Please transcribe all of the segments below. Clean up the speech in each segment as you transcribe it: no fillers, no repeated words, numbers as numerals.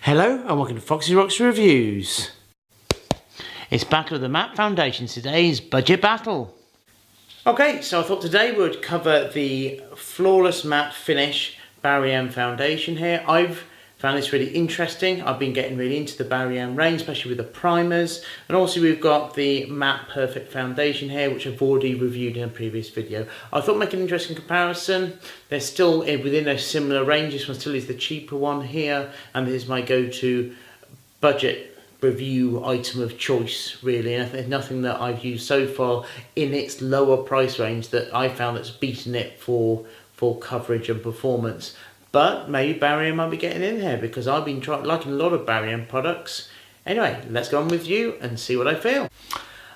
Hello and welcome to Foxy Rocks Reviews. It's Battle of the Matte Foundation, today's budget battle. Okay, so I thought today we would cover the Flawless Matte Finish Barry M foundation here. I've found this really interesting. I've been getting really into the Barry M range, especially with the primers. And also we've got the Matte Perfect foundation here, which I've already reviewed in a previous video. I thought make an interesting comparison. They're still within a similar range. This one still is the cheaper one here. And this is my go-to budget review item of choice, really. And there's nothing that I've used so far in its lower price range that I found that's beaten it for coverage and performance. But maybe Barry M might be getting in here because I've been liking a lot of Barry M products. Anyway, let's go on with you and see what I feel.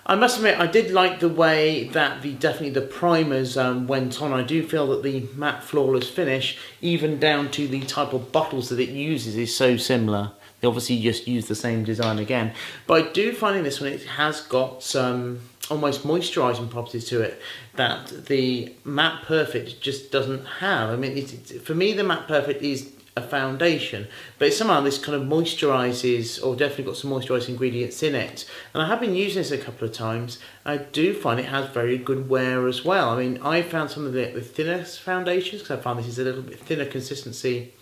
I must admit, I did like the way that definitely the primers went on. I do feel that the matte flawless finish, even down to the type of bottles that it uses, is so similar. They obviously just use the same design again. But I do find in this one it has got some almost moisturising properties to it that the Matte Perfect just doesn't have. I mean, for me the Matte Perfect is a foundation, but somehow this kind of moisturises, or definitely got some moisturising ingredients in it. And I have been using this a couple of times. I do find it has very good wear as well. I mean, I found some of the thinner foundations, because I find this is a little bit thinner consistency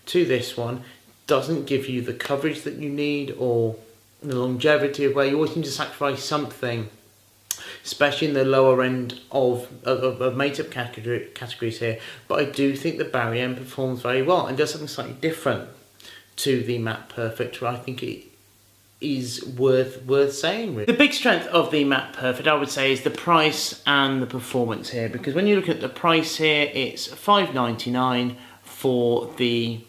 to this one. Doesn't give you the coverage that you need or the longevity of where you always need to sacrifice something, especially in the lower end of makeup categories here. But I do think the Barry M performs very well and does something slightly different to the Matte Perfect, where I think it is worth saying, really. The big strength of the Matte Perfect, I would say, is the price and the performance here, because when you look at the price here, it's $5.99 for the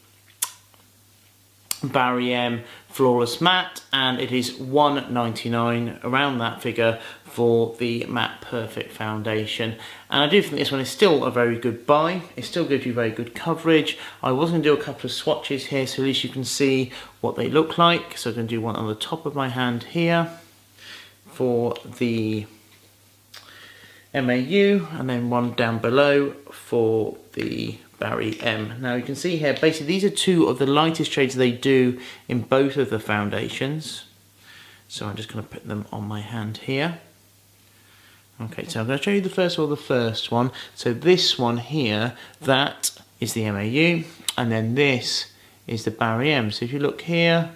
Barry M Flawless Matte, and it is $1.99, around that figure, for the Matte Perfect foundation. And I do think this one is still a very good buy. It still gives you very good coverage. I was going to do a couple of swatches here so at least you can see what they look like. So I'm going to do one on the top of my hand here for the MAU, and then one down below for the Barry M. Now you can see here, basically these are two of the lightest shades they do in both of the foundations. So I'm just going to put them on my hand here. Okay, so I'm going to show you the first one. So this one here, that is the MAU, and then this is the Barry M. So if you look here,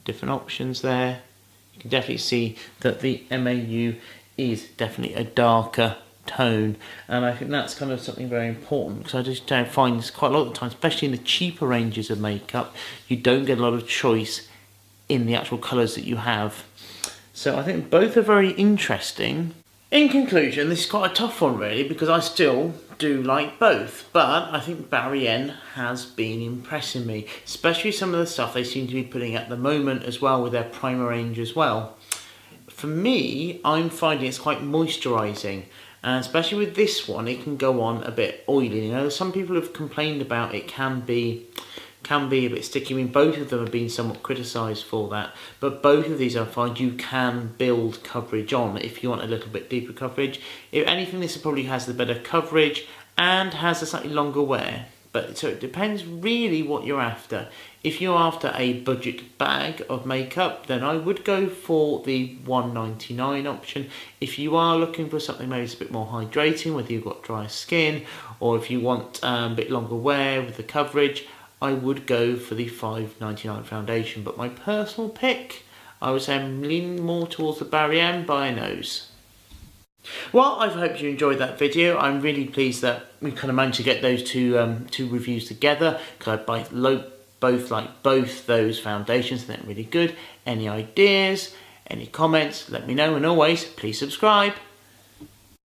different options there, you can definitely see that the MAU is definitely a darker tone, and I think that's kind of something very important, because I just don't find this quite a lot of the time, especially in the cheaper ranges of makeup, you don't get a lot of choice in the actual colours that you have. So I think both are very interesting. In conclusion, this is quite a tough one really, because I still do like both, but I think Barry M has been impressing me, especially some of the stuff they seem to be putting at the moment as well with their primer range as well. For me, I'm finding it's quite moisturising, and especially with this one, it can go on a bit oily. You know, some people have complained about it can be a bit sticky. I mean, both of them have been somewhat criticised for that, but both of these I find you can build coverage on if you want a little bit deeper coverage. If anything, this probably has the better coverage and has a slightly longer wear. But so it depends really what you're after. If you're after a budget bag of makeup, then I would go for the $1.99 option. If you are looking for something maybe it's a bit more hydrating, whether you've got dry skin, or if you want a bit longer wear with the coverage, I would go for the $5.99 foundation. But my personal pick, I would say I'm leaning more towards the Barry M by a nose. Well, I hope you enjoyed that video. I'm really pleased that we kind of managed to get those two reviews together, because I both like both those foundations. They're really good. Any ideas, any comments, let me know, and always please subscribe.